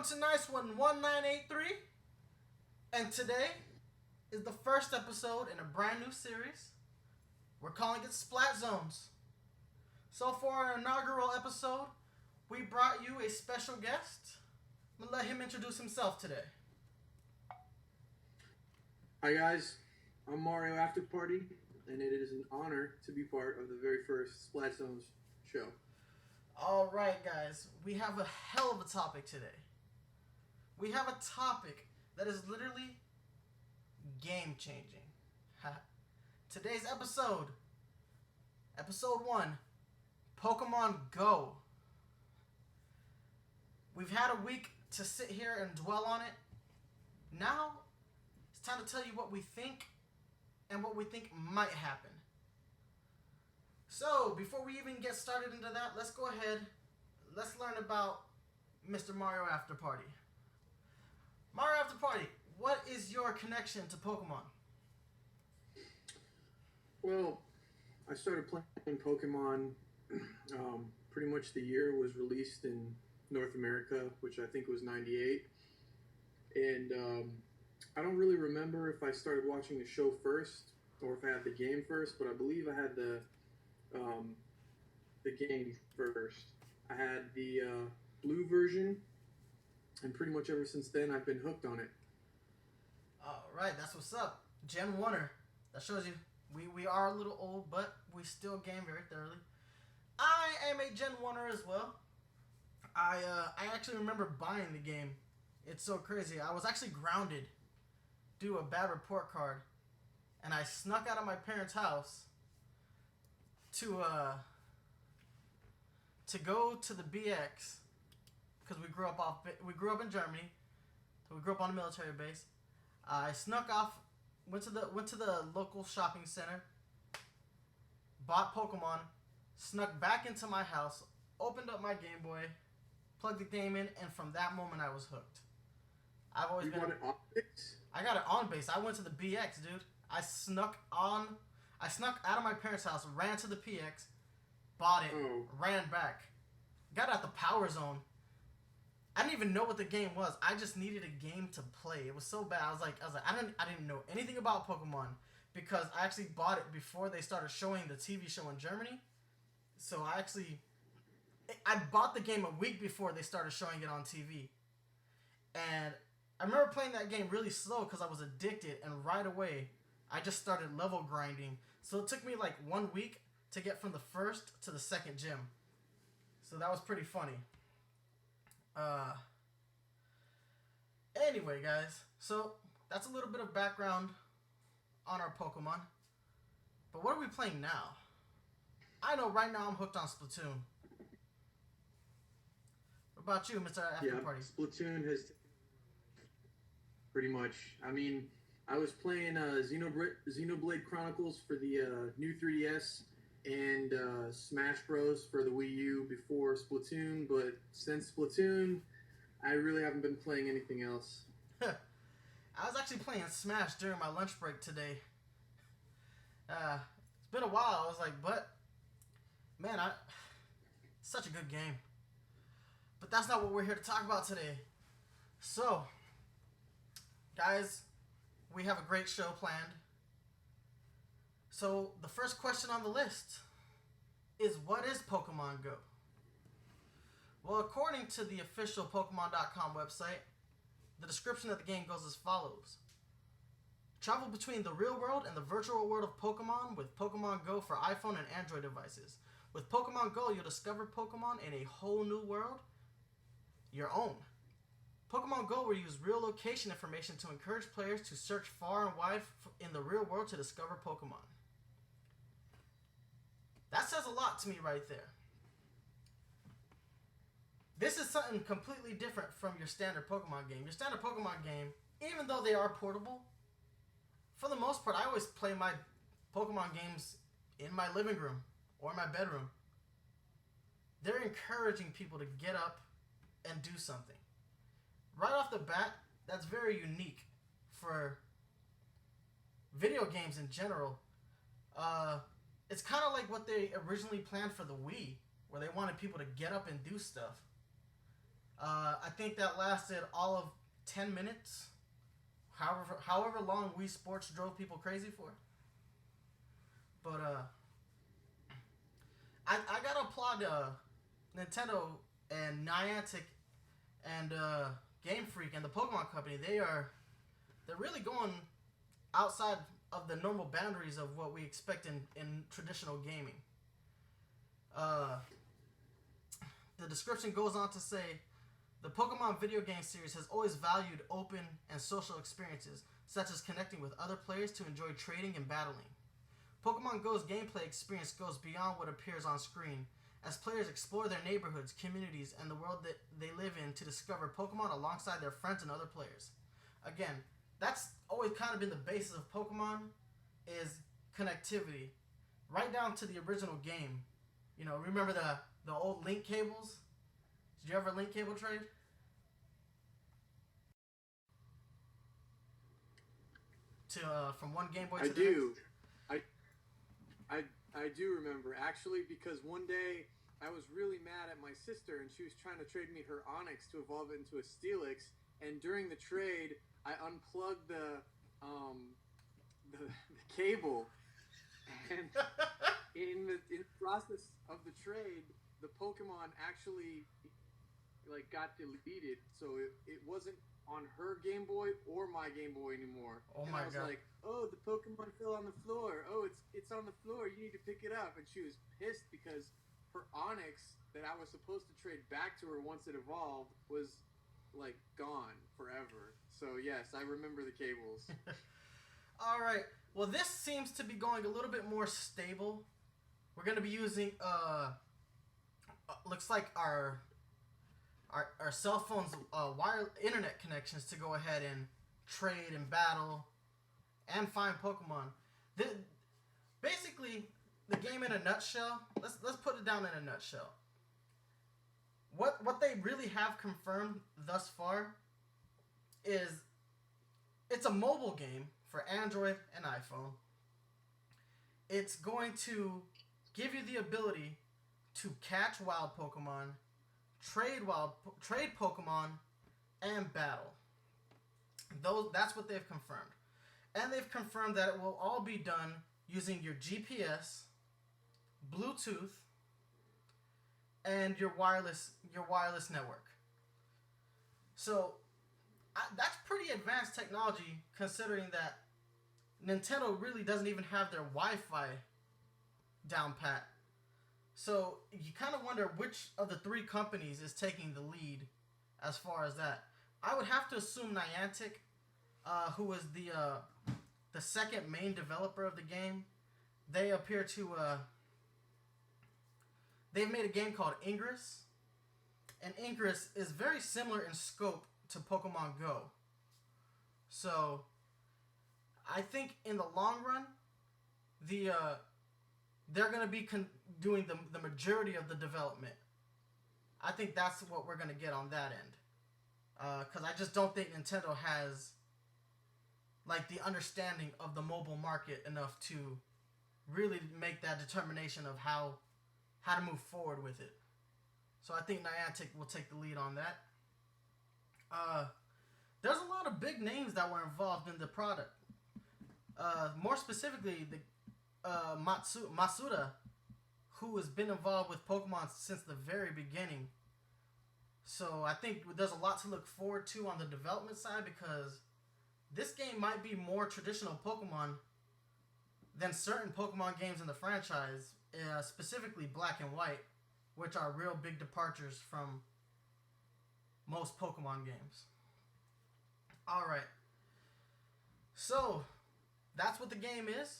to Nice One 1983, and today is the first episode in a brand new series. We're calling it SplatZones. So for our inaugural episode, we brought you a special guest. I'm gonna let him introduce himself today. Hi guys, I'm Mario After Party, and it is an honor to be part of the very first SplatZones show. Alright guys, we have a hell of a topic today. We have a topic that is literally game changing. Today's episode 1, Pokemon Go. We've had a week to sit here and dwell on it. Now, it's time to tell you what we think and what we think might happen. So, before we even get started into that, let's go ahead. Let's learn about Mr. Mario After Party. Mario After Party, what is your connection to Pokemon? Well, I started playing Pokemon pretty much the year it was released in North America, which I think was 98. And I don't really remember if I started watching the show first or if I had the game first, but I believe I had the game first. I had the blue version, and pretty much ever since then I've been hooked on it. Alright, that's what's up. Gen 1er. That shows you we are a little old, but we still game very thoroughly. I am a Gen 1er as well. I actually remember buying the game. It's so crazy. I was actually grounded due to a bad report card, and I snuck out of my parents' house to go to the BX because we grew up in Germany, so we grew up on a military base. I snuck off, went to the local shopping center, bought Pokemon, snuck back into my house, opened up my Game Boy, plugged the game in, and from that moment I was hooked. I've always been. You got it on base? I got it on base. I went to the BX, dude. I snuck out of my parents' house, ran to the PX, bought it, ran back, got out the Power Zone. I didn't even know what the game was. I just needed a game to play. It was so bad. I was like, I didn't know anything about Pokemon because I actually bought it before they started showing the TV show in Germany. So I bought the game a week before they started showing it on TV. And I remember playing that game really slow because I was addicted, and right away I just started level grinding. So it took me like 1 week to get from the first to the second gym. So that was pretty funny. Anyway, guys, so that's a little bit of background on our Pokemon. But what are we playing now? I know right now I'm hooked on Splatoon. What about you, Mr. After Party? Splatoon has pretty much. I mean, I was playing Xenoblade Chronicles for the new 3DS and Smash Bros for the Wii U before Splatoon, but since Splatoon, I really haven't been playing anything else. I was actually playing Smash during my lunch break today. It's been a while. I was like, but man, such a good game. But that's not what we're here to talk about today. So, guys, we have a great show planned. So, the first question on the list is, what is Pokemon Go? Well, according to the official Pokemon.com website, the description of the game goes as follows. Travel between the real world and the virtual world of Pokemon with Pokemon Go for iPhone and Android devices. With Pokemon Go, you'll discover Pokemon in a whole new world, your own. Pokemon Go will use real location information to encourage players to search far and wide in the real world to discover Pokemon. That says a lot to me right there. This is something completely different from your standard Pokemon game. Your standard Pokemon game, even though they are portable, for the most part, I always play my Pokemon games in my living room or my bedroom. They're encouraging people to get up and do something. Right off the bat, that's very unique for video games in general. It's kind of like what they originally planned for the Wii, where they wanted people to get up and do stuff. I think that lasted all of 10 minutes. However long Wii Sports drove people crazy for. But I gotta applaud Nintendo and Niantic and Game Freak and the Pokemon Company. They're really going outside of the normal boundaries of what we expect in traditional gaming. Uh, the description goes on to say, the Pokemon video game series has always valued open and social experiences, such as connecting with other players to enjoy trading and battling. Pokemon Go's gameplay experience goes beyond what appears on screen, as players explore their neighborhoods, communities, and the world that they live in to discover Pokemon alongside their friends and other players. Again, that's always kind of been the basis of Pokemon, is connectivity, right down to the original game. You know, remember the old link cables? Did you ever link cable trade? To from one Game Boy to I the do. I, I I do remember actually because one day I was really mad at my sister and she was trying to trade me her Onyx to evolve it into a Steelix, and during the trade I unplugged the cable, and in the process of the trade the Pokemon actually like got deleted, so it wasn't on her Game Boy or my Game Boy anymore. Oh And my I was god. like, "Oh, the Pokemon fell on the floor. Oh, it's on the floor. You need to pick it up." And she was pissed because her Onyx that I was supposed to trade back to her once it evolved was like gone forever. So yes, I remember the cables. All right. Well, this seems to be going a little bit more stable. We're gonna be using looks like our cell phones wire internet connections to go ahead and trade and battle and find Pokemon. The, basically, the game in a nutshell. Let's put it down in a nutshell. What they really have confirmed thus far is it's a mobile game for Android and iPhone. It's going to give you the ability to catch wild Pokemon, trade Pokemon, and battle. That's what they've confirmed, and they've confirmed that it will all be done using your GPS, Bluetooth, and your wireless network. So that's pretty advanced technology considering that Nintendo really doesn't even have their Wi-Fi down pat. So you kind of wonder which of the three companies is taking the lead as far as that. I would have to assume Niantic, who is the second main developer of the game. They appear to they've made a game called Ingress, and Ingress is very similar in scope to Pokemon Go. So I think in the long run, they're going to be doing the majority of the development. I think that's what we're going to get on that end. Because I just don't think Nintendo has like the understanding of the mobile market enough to really make that determination of how to move forward with it. So I think Niantic will take the lead on that. There's a lot of big names that were involved in the product. More specifically, the Masuda, who has been involved with Pokemon since the very beginning. So I think there's a lot to look forward to on the development side, because this game might be more traditional Pokemon than certain Pokemon games in the franchise, specifically Black and White, which are real big departures from most Pokemon games. Alright. So, that's what the game is.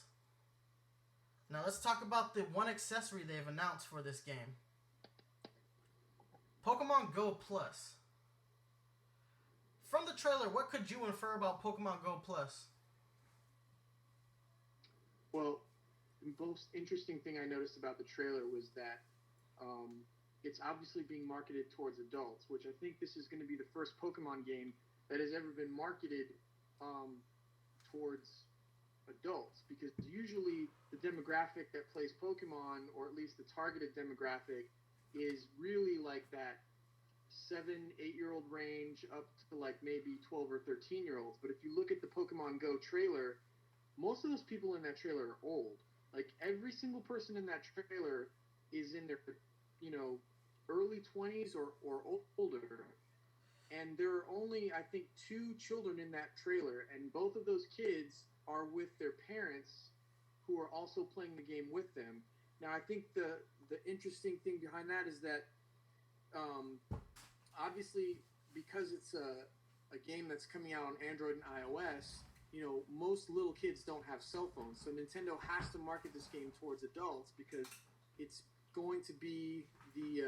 Now let's talk about the one accessory they've announced for this game. Pokemon Go Plus. From the trailer, what could you infer about Pokemon Go Plus? Well, the most interesting thing I noticed about the trailer was that it's obviously being marketed towards adults, which I think this is going to be the first Pokemon game that has ever been marketed towards adults, because usually the demographic that plays Pokemon, or at least the targeted demographic, is really like that 7, 8-year-old range up to like maybe 12 or 13-year-olds. But if you look at the Pokemon Go trailer, most of those people in that trailer are old. Like every single person in that trailer is in their, early 20s or older. And there are only, I think, 2 children in that trailer, and both of those kids are with their parents who are also playing the game with them. Now, I think the interesting thing behind that is that obviously, because it's a game that's coming out on Android and iOS, most little kids don't have cell phones. So Nintendo has to market this game towards adults because it's going to be the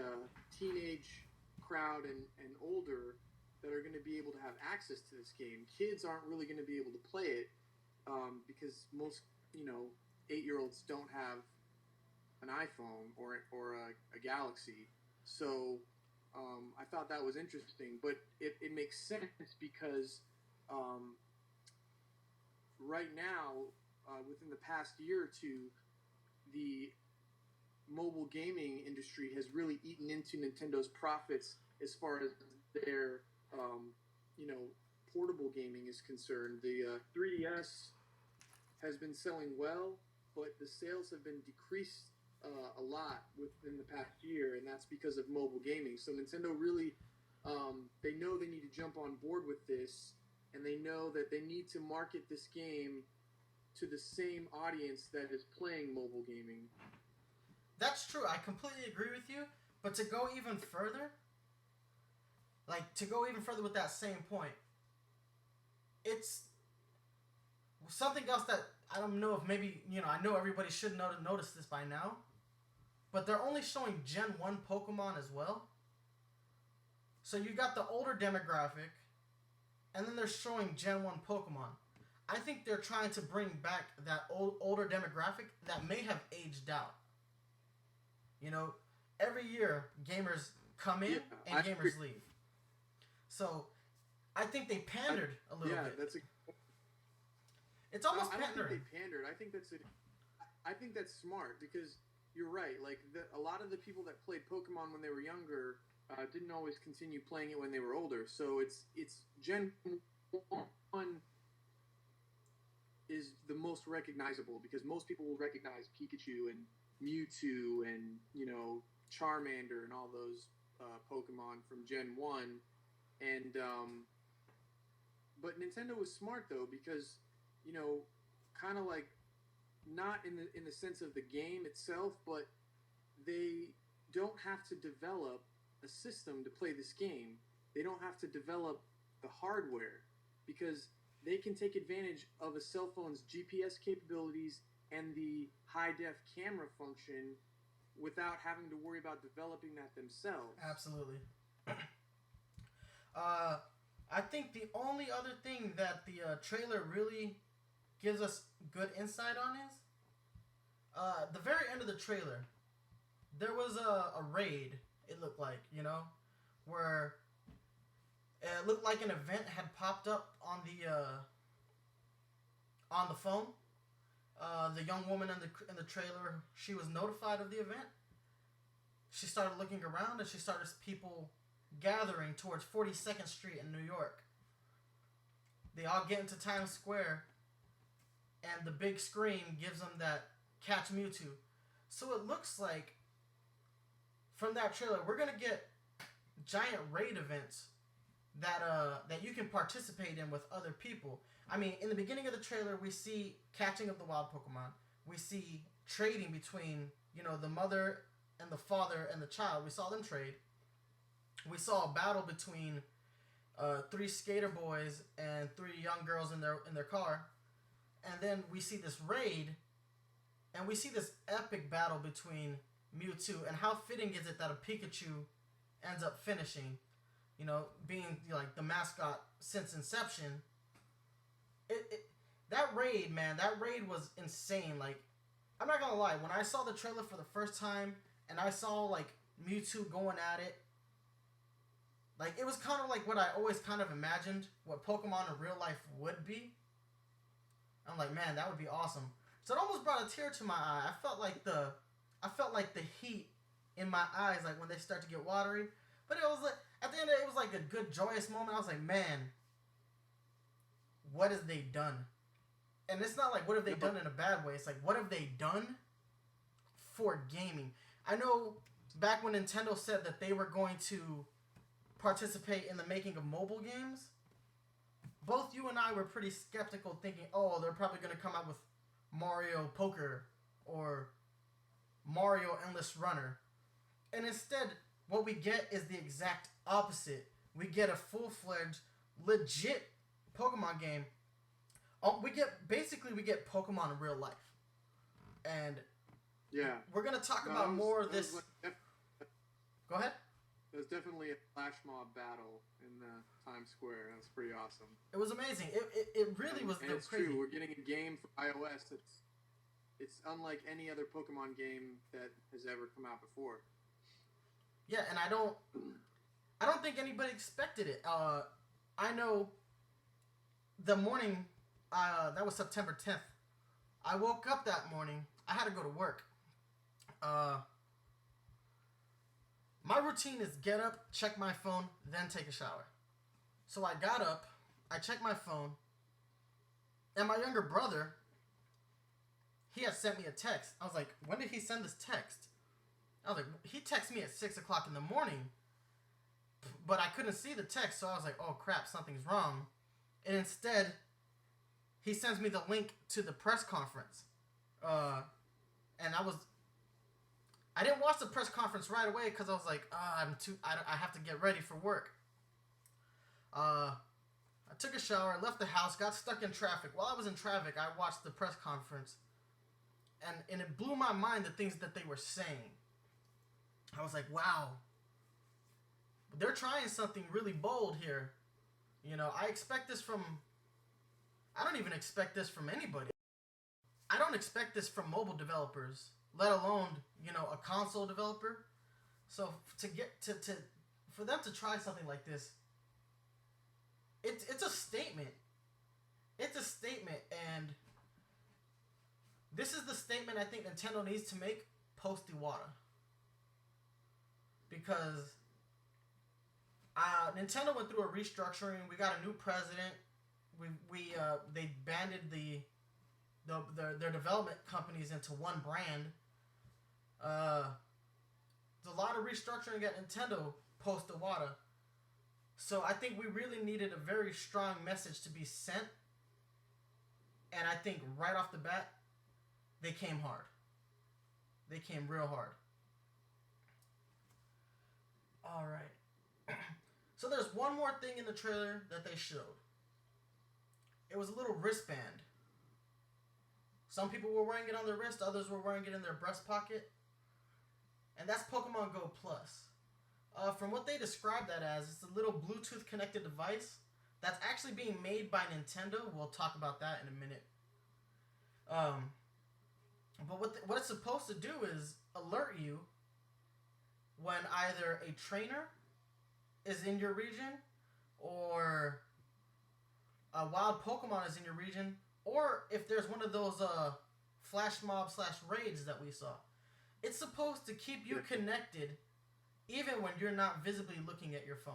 teenage crowd and older that are going to be able to have access to this game. Kids aren't really going to be able to play it because most, 8-year-olds don't have an iPhone or a Galaxy. So I thought that was interesting, but it makes sense because right now, within the past year or two, the mobile gaming industry has really eaten into Nintendo's profits as far as their, portable gaming is concerned. The 3DS has been selling well, but the sales have been decreased a lot within the past year, and that's because of mobile gaming. So Nintendo really, they know they need to jump on board with this, and they know that they need to market this game to the same audience that is playing mobile gaming. That's true. I completely agree with you. But to go even further, with that same point, it's something else that I don't know if maybe, I know everybody should notice this by now, but they're only showing Gen 1 Pokemon as well. So you got the older demographic, and then they're showing Gen 1 Pokemon. I think they're trying to bring back that older demographic that may have aged out. Every year, gamers come in and gamers leave. So, I think they pandered a little bit. It's almost pandering. I don't think they pandered. I think that's smart because you're right. Like a lot of the people that played Pokemon when they were younger didn't always continue playing it when they were older. So it's Gen 1 is the most recognizable because most people will recognize Pikachu and Mewtwo and Charmander and all those Pokemon from Gen 1. And but Nintendo was smart though because kind of like not in the sense of the game itself, but they don't have to develop a system to play this game. They don't have to develop the hardware because they can take advantage of a cell phone's GPS capabilities and the high-def camera function without having to worry about developing that themselves. Absolutely. I think the only other thing that the trailer really gives us good insight on is the very end of the trailer. There was a raid, it looked like, where it looked like an event had popped up on the phone. The young woman in the trailer, she was notified of the event. She started looking around and she started people gathering towards 42nd Street in New York. They all get into Times Square and the big screen gives them that Catch Mewtwo. So it looks like from that trailer we're going to get giant raid events that you can participate in with other people. I mean, in the beginning of the trailer, we see catching of the wild Pokemon. We see trading between, the mother and the father and the child. We saw them trade. We saw a battle between 3 skater boys and 3 young girls in their car. And then we see this raid, and we see this epic battle between Mewtwo. And how fitting is it that a Pikachu ends up finishing, being like the mascot since inception. That raid, man, that raid was insane. Like, I'm not gonna lie, when I saw the trailer for the first time and I saw like Mewtwo going at it, like it was kind of like what I always kind of imagined what Pokemon in real life would be. I'm like, man, that would be awesome. So it almost brought a tear to my eye. I felt like the heat in my eyes, like when they start to get watery. But it was like, At the end, it was like a good, joyous moment. I was like, man, what have they done? And it's not like what have they done in a bad way. It's like what have they done for gaming? I know back when Nintendo said that they were going to participate in the making of mobile games, both you and I were pretty skeptical, thinking, oh, they're probably going to come out with Mario Poker or Mario Endless Runner. And instead, what we get is the exact opposite. We get a full-fledged, legit Pokemon game. We get Pokemon in real life. And yeah, we're going to talk about more of this. Go ahead. It was definitely a flash mob battle in Times Square. That's pretty awesome. It was amazing. It really was. And it's crazy. True. We're getting a game for iOS. It's unlike any other Pokemon game that has ever come out before. Yeah, and I don't think anybody expected it. I know the morning, that was September 10th. I woke up that morning. I had to go to work. My routine is get up, check my phone, then take a shower. So I got up, I checked my phone, and my younger brother, he had sent me a text. I was like, when did he send this text? I was like, he texted me at 6 o'clock in the morning, but I couldn't see the text, so I was like, oh crap, something's wrong. And instead, he sends me the link to the press conference. And I didn't watch the press conference right away because I was like, I have to get ready for work. I took a shower, left the house, got stuck in traffic. While I was in traffic, I watched the press conference, and it blew my mind the things that they were saying. I was like, wow. They're trying something really bold here. You know, I don't even expect this from anybody. I don't expect this from mobile developers, let alone, you know, a console developer. So for them to try something like this, it's a statement. It's a statement, and this is the statement I think Nintendo needs to make post Iwata. Because Nintendo went through a restructuring. We got a new president. They banded their development companies into one brand. There's a lot of restructuring at Nintendo post Iwata. So I think we really needed a very strong message to be sent. And I think right off the bat, they came hard. They came real hard. Alright. So there's one more thing in the trailer that they showed. It was a little wristband. Some people were wearing it on their wrist, others were wearing it in their breast pocket. And that's Pokemon Go Plus. From what they described that as, it's a little Bluetooth connected device that's actually being made by Nintendo. We'll talk about that in a minute. But what it's supposed to do is alert you when either a trainer is in your region, or a wild Pokemon is in your region, or if there's one of those flash mob / raids that we saw. It's supposed to keep you connected even when you're not visibly looking at your phone.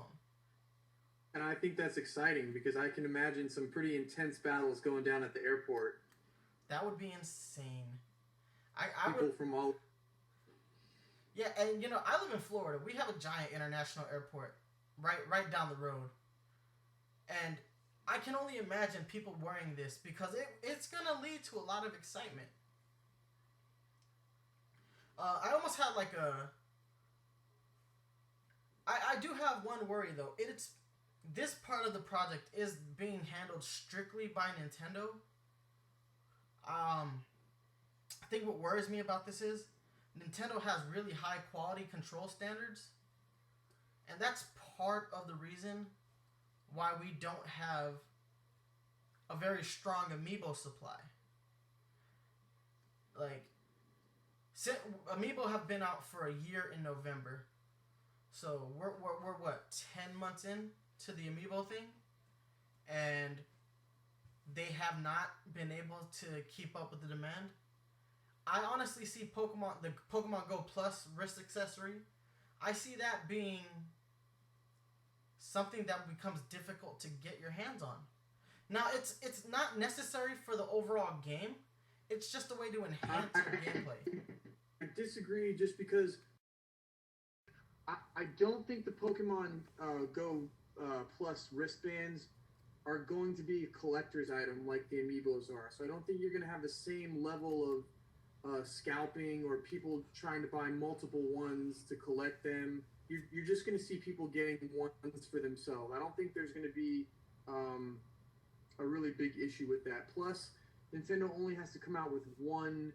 And I think that's exciting because I can imagine some pretty intense battles going down at the airport. That would be insane. People from all... Yeah, and you know, I live in Florida. We have a giant international airport right down the road. And I can only imagine people wearing this because it's going to lead to a lot of excitement. I almost had like I do have one worry though. This part of the project is being handled strictly by Nintendo. I think what worries me about this is Nintendo has really high quality control standards, and that's part of the reason why we don't have a very strong amiibo supply. Like, amiibo have been out for a year in November, so we're what, 10 months in to the amiibo thing, and they have not been able to keep up with the demand. I honestly see the Pokemon Go Plus wrist accessory, I see that being something that becomes difficult to get your hands on. Now, it's not necessary for the overall game. It's just a way to enhance your gameplay. I disagree just because I don't think the Pokemon Go Plus wristbands are going to be a collector's item like the Amiibos are. So I don't think you're going to have the same level of scalping or people trying to buy multiple ones to collect them. You're just going to see people getting ones for themselves. I don't think there's going to be a really big issue with that. Plus, Nintendo only has to come out with one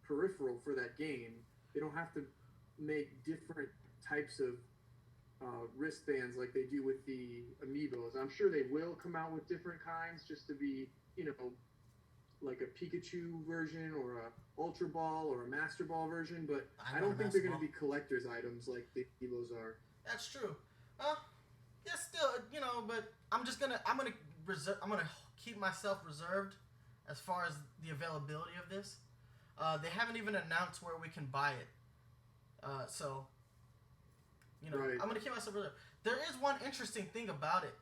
peripheral for that game. They don't have to make different types of wristbands like they do with the Amiibos. I'm sure they will come out with different kinds just to be, like a Pikachu version or a Ultra Ball or a Master Ball version, but I don't think they're going to be collector's items like the Amiibos are. That's true. Yeah, still, but I'm gonna keep myself reserved as far as the availability of this. They haven't even announced where we can buy it. So, right. I'm gonna keep myself reserved. There is one interesting thing about it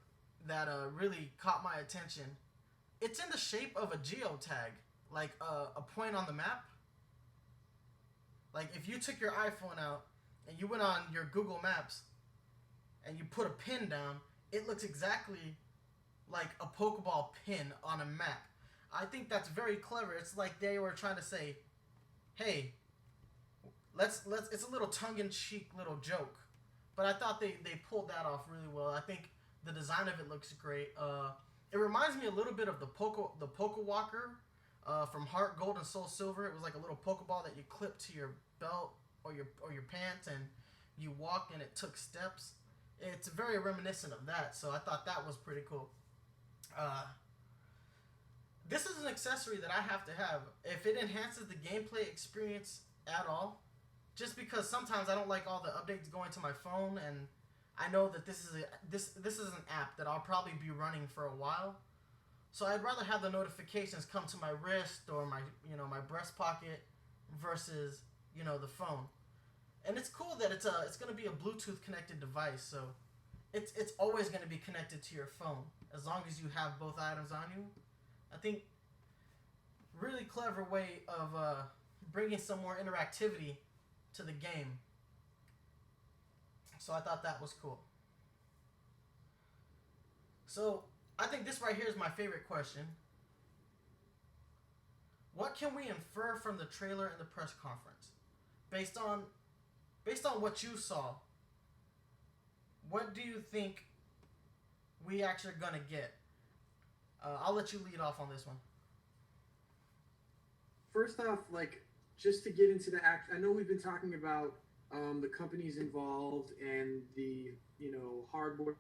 that really caught my attention. It's in the shape of a geotag, like a point on the map. Like if you took your iPhone out and you went on your Google Maps and you put a pin down, it looks exactly like a Pokeball pin on a map. I think that's very clever. It's like they were trying to say, hey, let's it's a little tongue-in-cheek little joke. But I thought they pulled that off really well. I think the design of it looks great. It reminds me a little bit of the Pokewalker from Heart Gold and Soul Silver. It was like a little Pokeball that you clipped to your belt or your pants, and you walked and it took steps. It's very reminiscent of that, so I thought that was pretty cool. This is an accessory that I have to have if it enhances the gameplay experience at all. Just because sometimes I don't like all the updates going to my phone, and I know that this is an app that I'll probably be running for a while. So I'd rather have the notifications come to my wrist or my breast pocket versus the phone. And it's cool that it's going to be a Bluetooth connected device, so it's always going to be connected to your phone as long as you have both items on you. I think really clever way of bringing some more interactivity to the game. So I thought that was cool. So I think this right here is my favorite question. What can we infer from the trailer and the press conference? Based on what you saw, what do you think we actually are gonna get? I'll let you lead off on this one. First off, just to get into the act, I know we've been talking about the companies involved and the hardware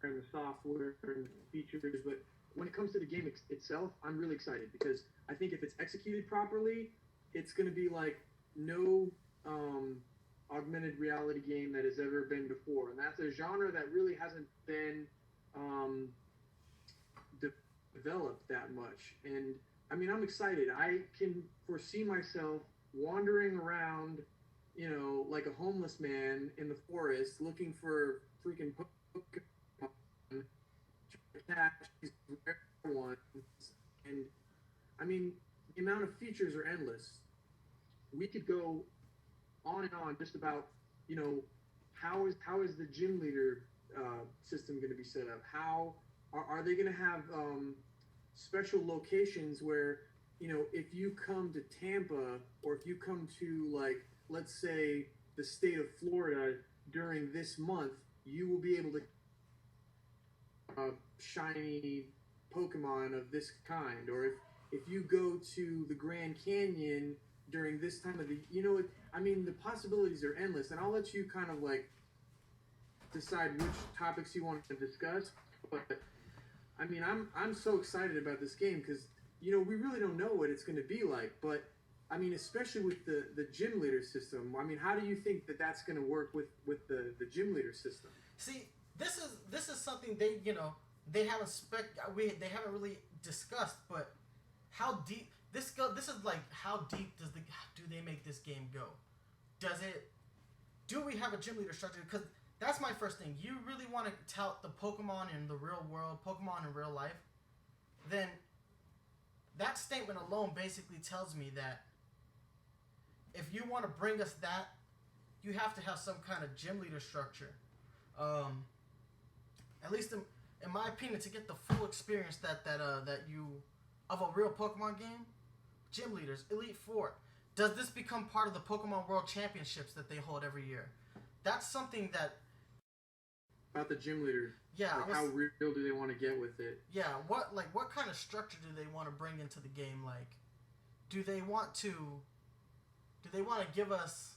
and the software and the features, but when it comes to the game itself, I'm really excited because I think if it's executed properly, it's going to be like no augmented reality game that has ever been before, and that's a genre that really hasn't been developed that much. And I mean, I'm excited. I can foresee myself wandering around, like a homeless man in the forest looking for freaking Pokemon, to catch these rare ones. And I mean, the amount of features are endless. We could go on and on just about, how is the gym leader system going to be set up? How are they going to have special locations where, if you come to Tampa or if you come to, let's say, the state of Florida during this month, you will be able to shiny Pokemon of this kind. Or if you go to the Grand Canyon during this time of the, the possibilities are endless. And I'll let you kind of decide which topics you want to discuss. But I mean, I'm so excited about this game because, we really don't know what it's going to be like. But, I mean, especially with the gym leader system, I mean, how do you think that that's going to work with the gym leader system? See, this is something they haven't they haven't really discussed, but how deep this is like how deep do they make this game go? Do we have a gym leader structure? Because That's my first thing. You really want to tout the Pokemon in the real world, Pokemon in real life, then that statement alone basically tells me that if you want to bring us that, you have to have some kind of gym leader structure. Um, at least in my opinion, to get the full experience that you of a real Pokemon game, gym leaders, Elite Four. Does this become part of the Pokemon World Championships that they hold every year? That's something that. About the gym leader. Yeah. Like how real do they want to get with it? Yeah. What kind of structure do they want to bring into the game? Like, do they want to give us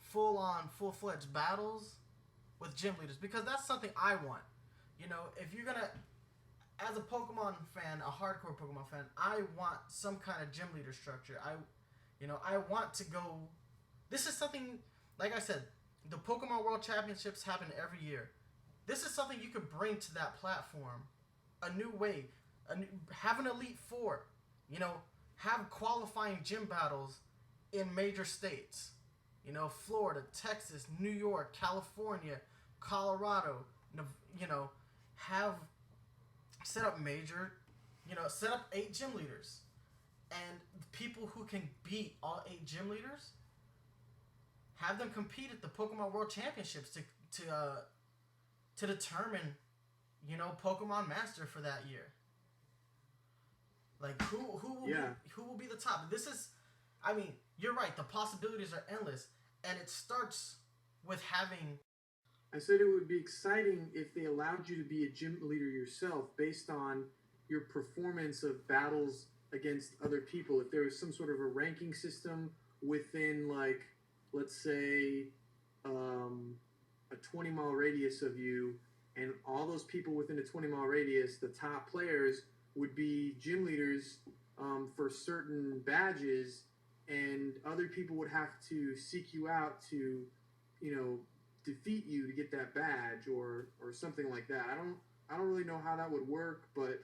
full-fledged battles with gym leaders? Because that's something I want. You know, if you're gonna, as a Pokemon fan, a hardcore Pokemon fan, I want some kind of gym leader structure. I want to go. This is something, like I said, the Pokemon World Championships happen every year. This is something you could bring to that platform, a new way, have an Elite Four, have qualifying gym battles in major states, Florida, Texas, New York, California, Colorado, have set up set up 8 gym leaders, and people who can beat all 8 gym leaders, have them compete at the Pokemon World Championships to determine, Pokemon Master for that year. Like who will be the top? This is, I mean, you're right. The possibilities are endless, and it starts with having. I said it would be exciting if they allowed you to be a gym leader yourself based on your performance of battles against other people. If there was some sort of a ranking system within, like, let's say, a 20-mile radius of you, and all those people within a 20-mile radius, the top players, would be gym leaders for certain badges, and other people would have to seek you out to, defeat you to get that badge or something like that. I don't really know how that would work, but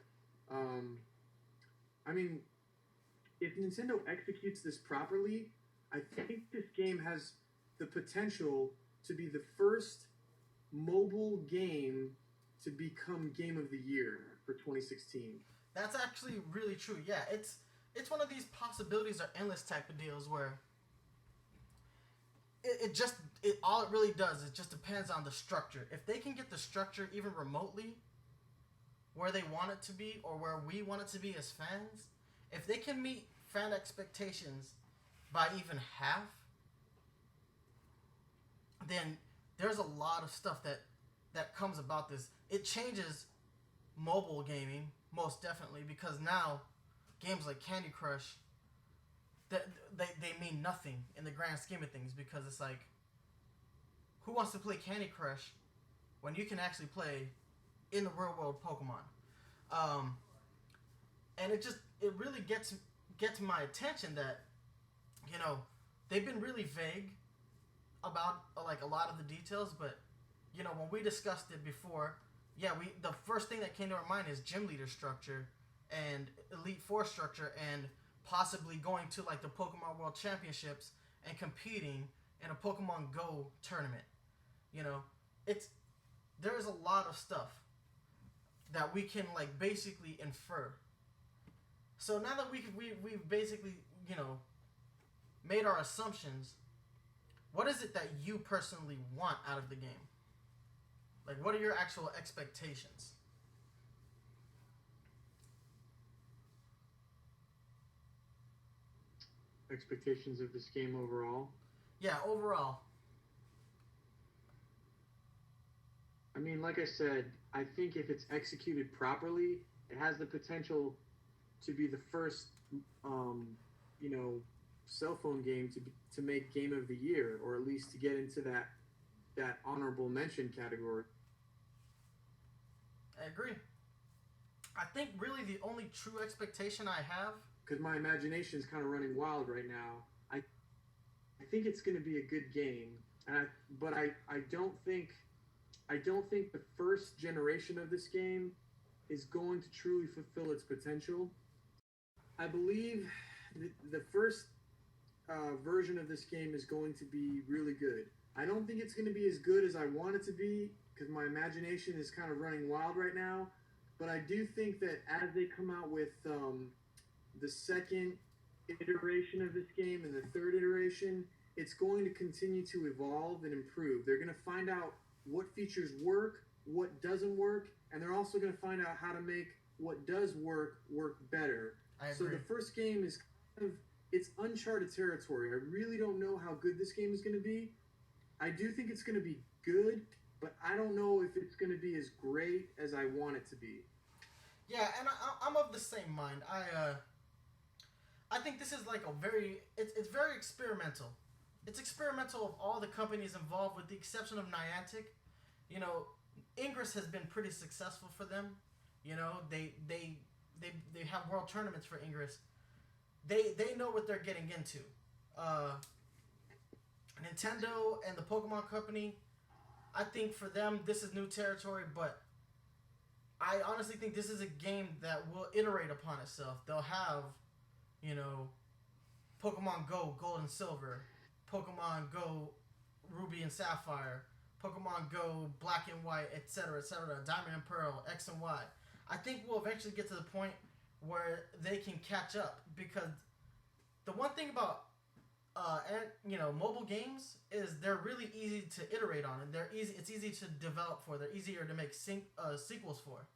I mean, if Nintendo executes this properly, I think this game has the potential to be the first mobile game to become Game of the Year for 2016. That's actually really true. Yeah, it's one of these possibilities are endless type of deals where all it really does is just depends on the structure. If they can get the structure even remotely where they want it to be, or where we want it to be as fans, if they can meet fan expectations by even half, then there's a lot of stuff that comes about this. It changes mobile gaming, most definitely, because now games like Candy Crush, they mean nothing in the grand scheme of things, because it's like, who wants to play Candy Crush when you can actually play in the real world Pokemon? And it really gets my attention that, they've been really vague about like a lot of the details, but when we discussed it before, the first thing that came to our mind is gym leader structure and Elite Four structure, and possibly going to like the Pokemon World Championships and competing in a Pokemon Go tournament. There's a lot of stuff that we can like basically infer. So now that we've basically made our assumptions, what is it that you personally want out of the game? Like, what are your actual expectations? Expectations of this game overall? Yeah, overall. I mean, like I said, I think if it's executed properly, it has the potential to be the first, cell phone game to make Game of the Year, or at least to get into that honorable mention category. I agree. I think really the only true expectation I have, because my imagination is kind of running wild right now, I think it's going to be a good game, but I don't think the first generation of this game is going to truly fulfill its potential. I believe the first version of this game is going to be really good. I don't think it's going to be as good as I want it to be because my imagination is kind of running wild right now. But I do think that as they come out with the second iteration of this game and the third iteration, it's going to continue to evolve and improve. They're going to find out what features work, what doesn't work, and they're also going to find out how to make what does work better. So the first game is kind of, it's uncharted territory. I really don't know how good this game is going to be. I do think it's going to be good, but I don't know if it's going to be as great as I want it to be. Yeah, and I'm of the same mind. I think this is like it's very experimental. It's experimental of all the companies involved, with the exception of Niantic. You know, Ingress has been pretty successful for them. You know, they have world tournaments for Ingress. They know what they're getting into. Nintendo and the Pokemon Company, I think for them this is new territory, but I honestly think this is a game that will iterate upon itself. They'll have, you know, Pokemon Go Gold and Silver, Pokemon Go Ruby and Sapphire, Pokemon Go Black and White, etc., Diamond and Pearl, X and Y. I think we'll eventually get to the point where they can catch up, because the one thing about mobile games is they're really easy to iterate on, and it's easy to develop for. They're easier to make sequels for.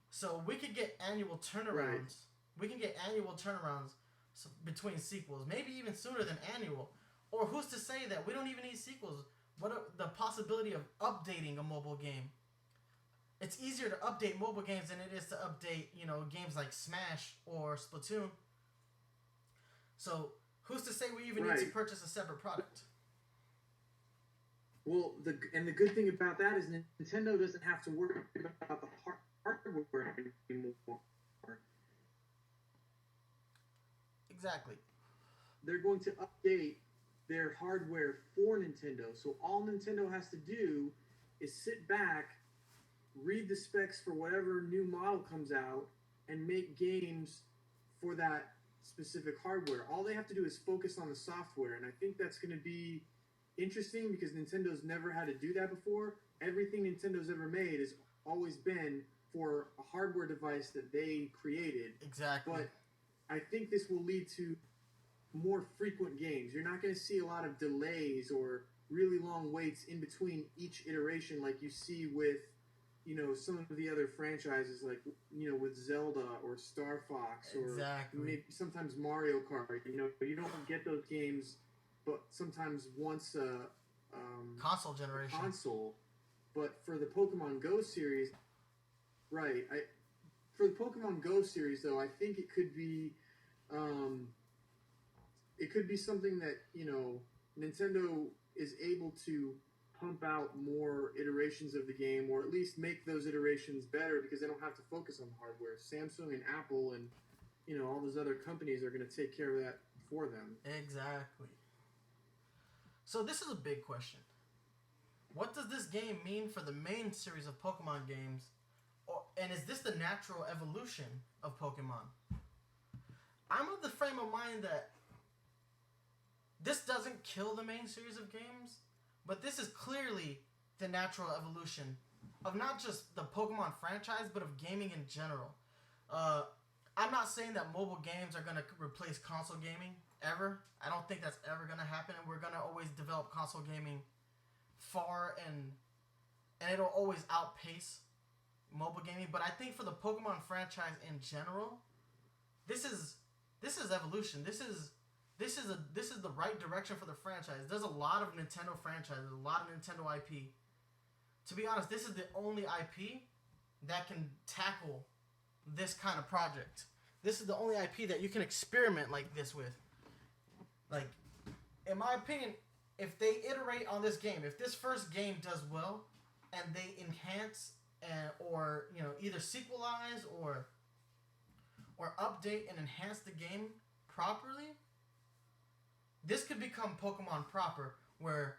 So we could get annual turnarounds. Right. We can get annual turnarounds between sequels, maybe even sooner than annual. Or who's to say that we don't even need sequels? What the possibility of updating a mobile game? It's easier to update mobile games than it is to update, games like Smash or Splatoon. So who's to say we even need to purchase a separate product? Well, the good thing about that is Nintendo doesn't have to worry about the hardware anymore. Exactly. They're going to update their hardware for Nintendo. So all Nintendo has to do is sit back, read the specs for whatever new model comes out, and make games for that specific hardware. All they have to do is focus on the software, and I think that's going to be interesting because Nintendo's never had to do that before. Everything Nintendo's ever made has always been for a hardware device that they created. Exactly. But I think this will lead to more frequent games. You're not going to see a lot of delays or really long waits in between each iteration like you see with, some of the other franchises, like, with Zelda or Star Fox or maybe sometimes Mario Kart. You don't get those games, but sometimes once a console generation. But for the Pokemon Go series, for the Pokemon Go series, though, I think it could be something that, Nintendo is able to pump out more iterations of the game, or at least make those iterations better because they don't have to focus on the hardware. Samsung and Apple and, all those other companies are going to take care of that for them. Exactly. So this is a big question. What does this game mean for the main series of Pokemon games? And is this the natural evolution of Pokemon? I'm of the frame of mind that this doesn't kill the main series of games, but this is clearly the natural evolution of not just the Pokemon franchise, but of gaming in general. I'm not saying that mobile games are going to replace console gaming, ever. I don't think that's ever going to happen, and we're going to always develop console gaming far, and it'll always outpace mobile gaming. But I think for the Pokemon franchise in general, this is evolution. This is the right direction for the franchise. There's a lot of Nintendo franchises, a lot of Nintendo IP. To be honest, this is the only IP that can tackle this kind of project. This is the only IP that you can experiment like this with. Like, in my opinion, if they iterate on this game, if this first game does well, and they enhance or either sequelize or update and enhance the game properly, this could become Pokemon proper, where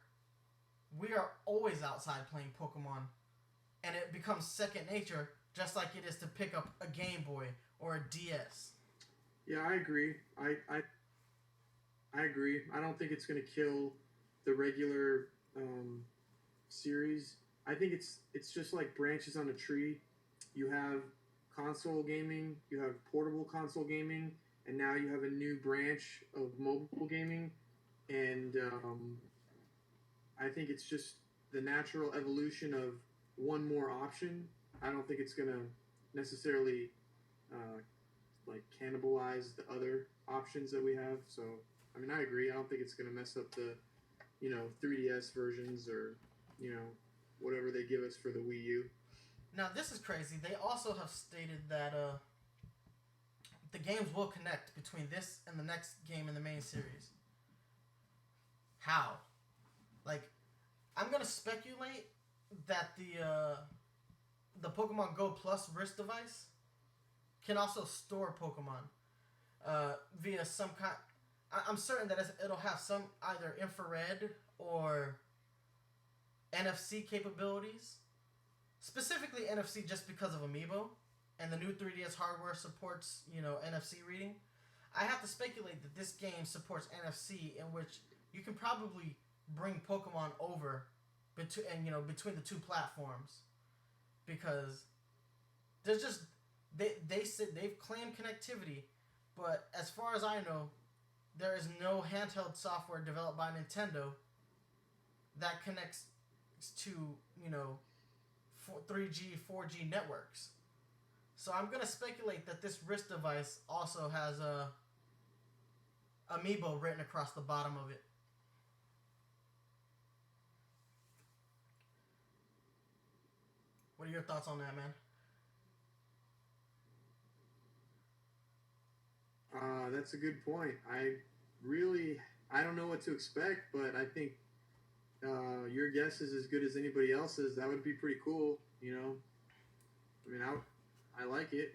we are always outside playing Pokemon, and it becomes second nature, just like it is to pick up a Game Boy or a DS. Yeah, I agree. I I agree. I don't think it's going to kill the regular series. I think it's just like branches on a tree. You have console gaming, you have portable console gaming, and now you have a new branch of mobile gaming. And I think it's just the natural evolution of one more option. I don't think it's going to necessarily uh, like cannibalize the other options that we have. So, I mean, I agree. I don't think it's going to mess up the 3DS versions or whatever they give us for the Wii U. Now this is crazy. They also have stated that the games will connect between this and the next game in the main series. How? Like, I'm gonna speculate that the Pokemon Go Plus wrist device can also store Pokemon via some kind. I'm certain that it'll have some either infrared or NFC capabilities. Specifically NFC just because of Amiibo, and the new 3DS hardware supports, NFC reading. I have to speculate that this game supports NFC, in which you can probably bring Pokemon over between the two platforms, because there's just they said they've claimed connectivity, but as far as I know, there is no handheld software developed by Nintendo that connects to 3G, 4G networks. So I'm gonna speculate that this wrist device also has a Amiibo written across the bottom of it. What are your thoughts on that, man? That's a good point. I don't know what to expect, but I think your guess is as good as anybody else's. That would be pretty cool. I mean, I like it.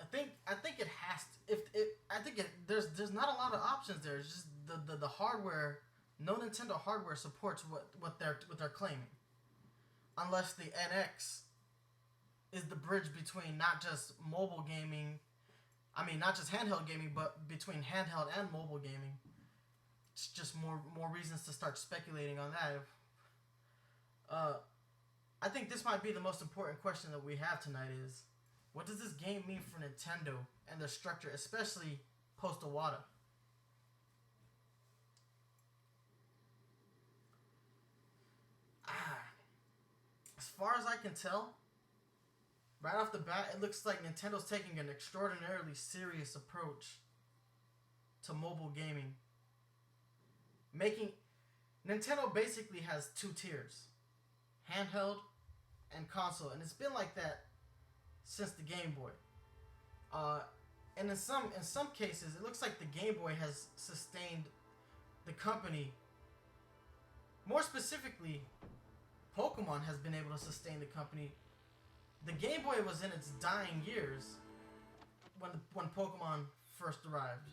I think it has to. If it, I think it there's not a lot of options there. It's just the hardware. No Nintendo hardware supports what they're claiming, unless the NX is the bridge between not just mobile gaming. I mean, not just handheld gaming, but between handheld and mobile gaming. It's just more reasons to start speculating on that. I think this might be the most important question that we have tonight is, what does this game mean for Nintendo and their structure, especially post Iwata? As far as I can tell, right off the bat, it looks like Nintendo's taking an extraordinarily serious approach to mobile gaming. Nintendo basically has two tiers: handheld and console, and it's been like that since the Game Boy. And in some cases, it looks like the Game Boy has sustained the company. More specifically, Pokemon has been able to sustain the company. The Game Boy was in its dying years when Pokemon first arrived.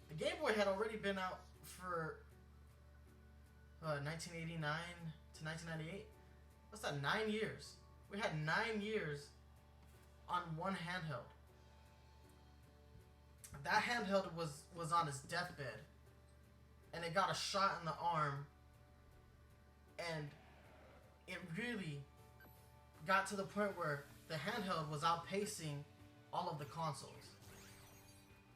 The Game Boy had already been out for 1989 to 1998. What's that? 9 years. We had 9 years on one handheld. That handheld was on its deathbed, and it got a shot in the arm, and it really got to the point where the handheld was outpacing all of the consoles.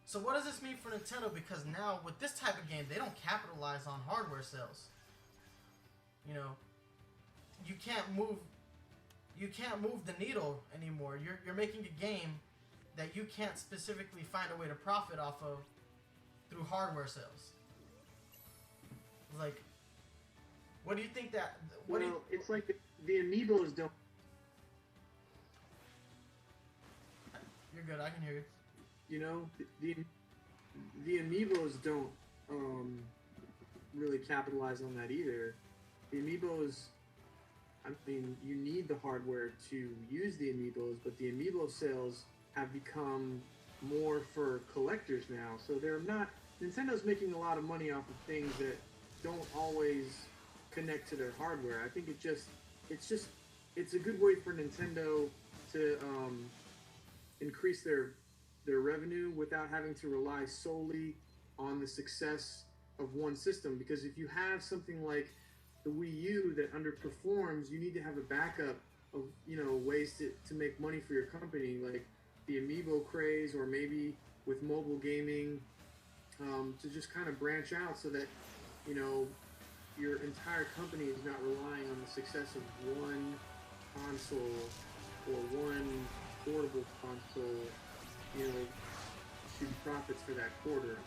So what does this mean for Nintendo? Because now with this type of game, they don't capitalize on hardware sales. You can't move the needle anymore. You're making a game that you can't specifically find a way to profit off of through hardware sales. Like, what do you think that? It's like the Amiibos don't. You're good. I can hear you. The Amiibos don't really capitalize on that either. The Amiibos, I mean, you need the hardware to use the Amiibos, but the Amiibo sales have become more for collectors now. So they're not. Nintendo's making a lot of money off of things that don't always connect to their hardware. I think it's a good way for Nintendo to increase their revenue without having to rely solely on the success of one system. Because if you have something like the Wii U that underperforms, you need to have a backup of, you know, ways to make money for your company, like the amiibo craze, or maybe with mobile gaming, to just kind of branch out so that, you know, your entire company is not relying on the success of one console or one portable console, you know, to profits for that quarter.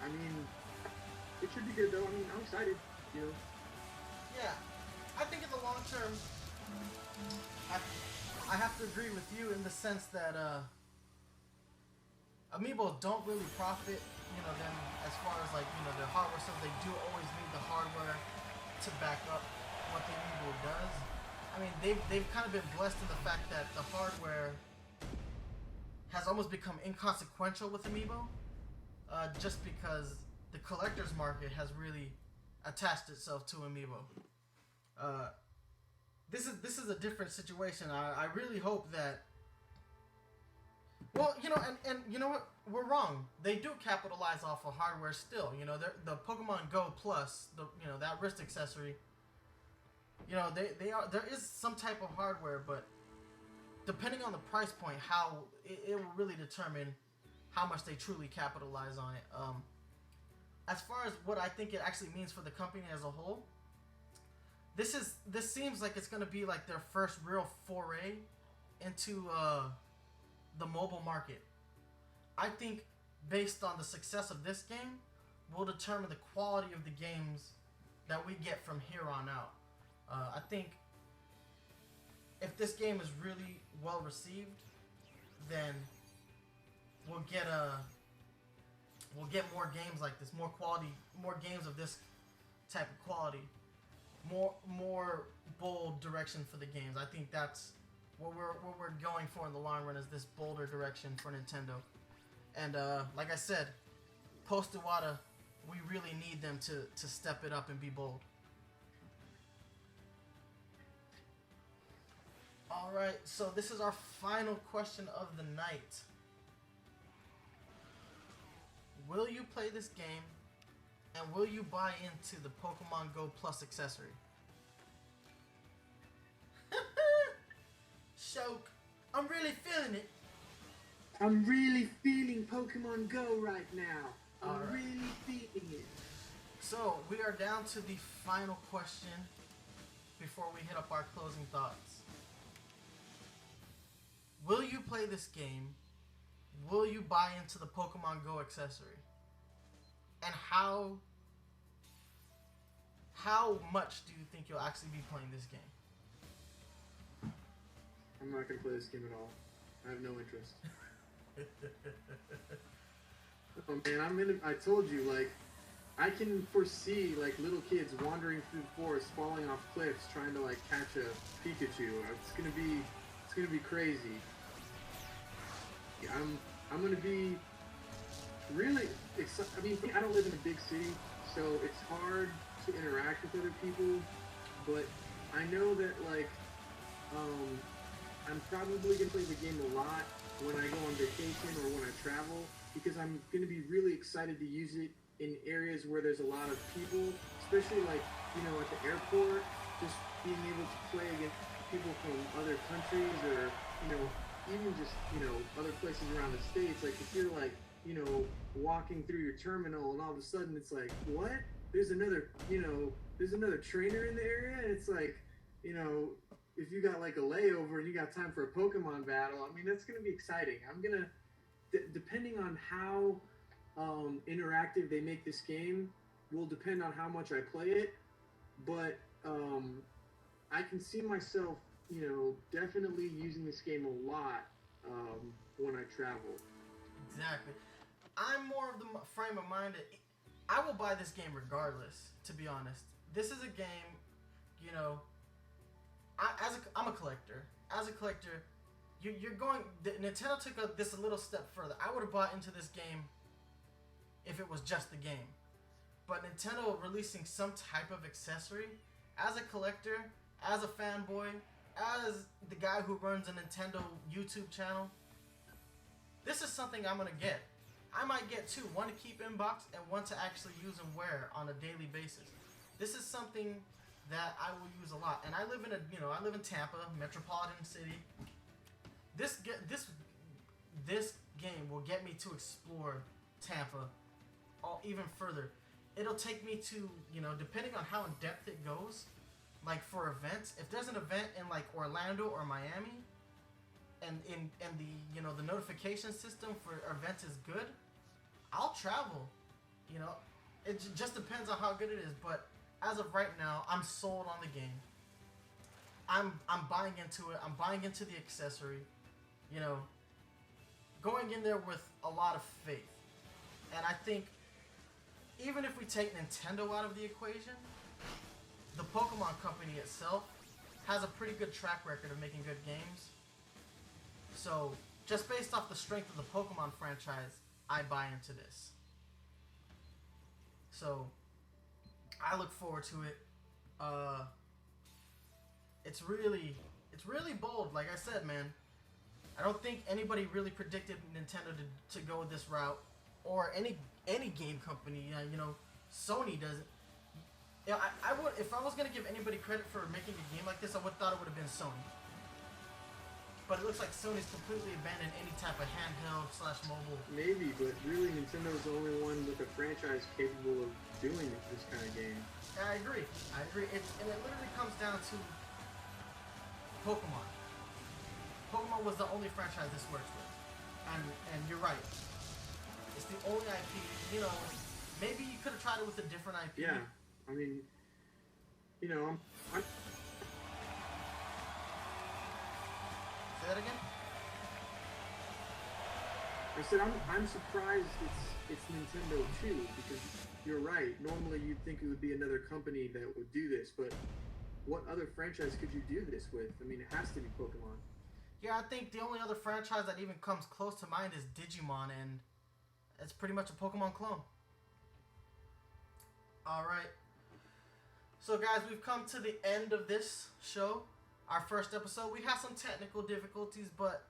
I mean, it should be good though. I mean, I'm excited, you know. Yeah, I think in the long term, I have to agree with you in the sense that Amiibo don't really profit, you know, them as far as like, you know, their hardware stuff. They do always need the hardware to back up what the Amiibo does. I mean, they've kind of been blessed in the fact that the hardware has almost become inconsequential with Amiibo, just because the collector's market has really attached itself to Amiibo. This is a different situation. I really hope that. Well, you know, and you know what? We're wrong. They do capitalize off of hardware still. You know, the Pokemon Go Plus, that wrist accessory. You know, there is some type of hardware, but depending on the price point, how it will really determine how much they truly capitalize on it. As far as what I think it actually means for the company as a whole, this seems like it's going to be like their first real foray into the mobile market. I think based on the success of this game will determine the quality of the games that we get from here on out. I think if this game is really well received, then we'll get more games like this, more quality, more games of this type of quality, more bold direction for the games. I think that's what we're going for in the long run, is this bolder direction for Nintendo. And like I said, post Iwata, we really need them to step it up and be bold. All right, so this is our final question of the night. Will you play this game, and will you buy into the Pokemon Go Plus accessory? Shoke, I'm really feeling it. I'm really feeling Pokemon Go right now. I'm right. really feeling it. So, we are down to the final question before we hit up our closing thoughts. Will you play this game? Will you buy into the Pokemon Go accessory? And how much do you think you'll actually be playing this game? I'm not gonna play this game at all. I have no interest. Oh man, I told you, like, I can foresee like little kids wandering through the forest, falling off cliffs, trying to like catch a Pikachu. It's gonna be crazy. I'm gonna be really excited. I mean, I don't live in a big city, so it's hard to interact with other people. But I know that like I'm probably gonna play the game a lot when I go on vacation or when I travel, because I'm gonna be really excited to use it in areas where there's a lot of people, especially like, you know, at the airport, just being able to play against people from other countries, or, you know, even just, you know, other places around the States. Like if you're like, you know, walking through your terminal and all of a sudden it's like, what? There's another trainer in the area, and it's like, you know, if you got like a layover and you got time for a Pokemon battle, I mean, that's gonna be exciting. I'm gonna, depending on how interactive they make this game, will depend on how much I play it. But I can see myself, you know, definitely using this game a lot when I travel. Exactly. I'm more of the frame of mind that I will buy this game regardless, to be honest. This is a game, you know, I'm a collector. As a collector, you're going... Nintendo took this a little step further. I would have bought into this game if it was just the game. But Nintendo releasing some type of accessory, as a collector, as a fanboy, as the guy who runs a Nintendo YouTube channel, this is something I'm gonna get. I might get two, one to keep in box and one to actually use and wear on a daily basis. This is something that I will use a lot, and I live in I live in Tampa, metropolitan city. This game will get me to explore Tampa even further. It'll take me to, depending on how in depth it goes, like for events. If there's an event in like Orlando or Miami, and the notification system for events is good, I'll travel. It just depends on how good it is. But as of right now, I'm sold on the game. I'm buying into it. I'm buying into the accessory. Going in there with a lot of faith. And I think even if we take Nintendo out of the equation, the Pokemon Company itself has a pretty good track record of making good games. So, just based off the strength of the Pokemon franchise, I buy into this. So, I look forward to it. It's really bold. Like I said, man, I don't think anybody really predicted Nintendo to go this route, or any game company. Sony doesn't. I would, if I was gonna give anybody credit for making a game like this, I would thought it would have been Sony. But it looks like Sony's completely abandoned any type of handheld/mobile. Maybe, but really Nintendo's the only one with a franchise capable of doing this kind of game. I agree. And it literally comes down to Pokemon. Pokemon was the only franchise this works with. And you're right. It's the only IP, maybe you could have tried it with a different IP. Yeah. I mean, I'm Say that again? I said I'm surprised it's Nintendo too, because you're right. Normally you'd think it would be another company that would do this, but what other franchise could you do this with? I mean, it has to be Pokemon. Yeah, I think the only other franchise that even comes close to mind is Digimon, and it's pretty much a Pokemon clone. Alright. So guys, we've come to the end of this show. Our first episode. We had some technical difficulties, but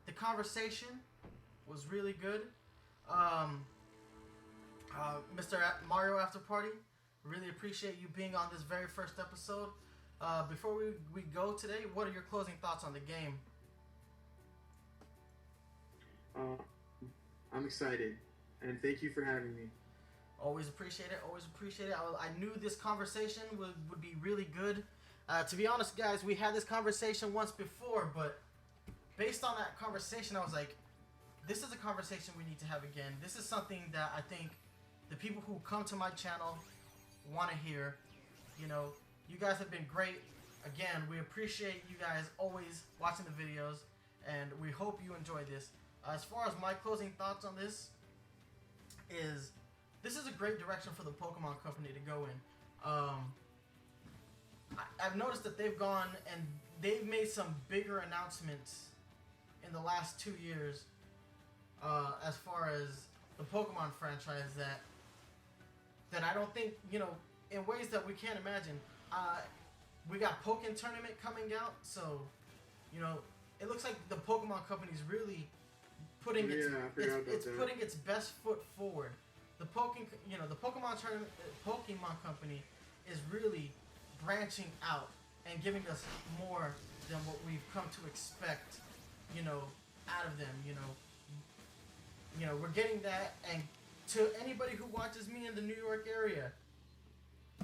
the conversation was really good. Mr. Mario After Party, really appreciate you being on this very first episode. Before we go today, what are your closing thoughts on the game? I'm excited, and thank you for having me. Always appreciate it. I knew this conversation would be really good. To be honest, guys, we had this conversation once before, but based on that conversation, I was like, this is a conversation we need to have again. This is something that I think the people who come to my channel want to hear. You guys have been great. Again, we appreciate you guys always watching the videos, and we hope you enjoy this. As far as my closing thoughts on this is a great direction for the Pokemon Company to go in. I've noticed that they've gone and they've made some bigger announcements in the last 2 years as far as the Pokemon franchise that I don't think, in ways that we can't imagine. We got Pokken Tournament coming out, so, it looks like the Pokemon Company is really putting putting its best foot forward. The Pokemon Tournament, Pokemon Company is really branching out and giving us more than what we've come to expect, out of them. We're getting that. And to anybody who watches me in the New York area,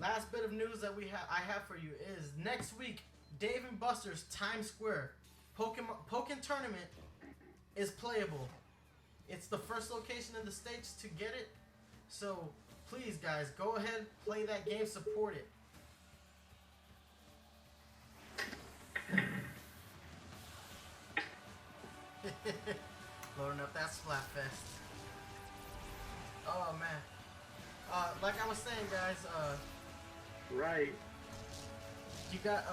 last bit of news that I have for you is next week, Dave & Buster's Times Square Pokken Tournament is playable. It's the first location in the States to get it. So please, guys, go ahead, play that game, support it. Loading up that Splatfest. Oh man. Like I was saying, guys, right. You got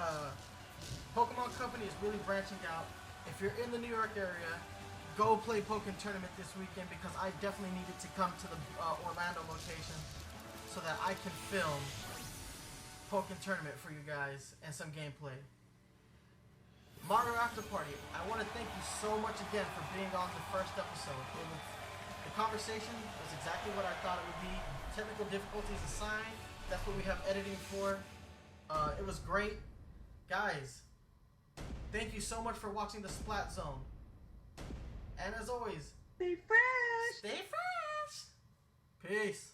Pokemon Company is really branching out. If you're in the New York area, go play Pokken Tournament this weekend, because I definitely needed to come to the Orlando location so that I can film Pokken Tournament for you guys and some gameplay. Mario After Party, I want to thank you so much again for being on the first episode. The conversation was exactly what I thought it would be. Technical difficulties aside, that's what we have editing for. It was great. Guys, thank you so much for watching the Splat Zone. And as always, Stay fresh! Stay fresh! Peace.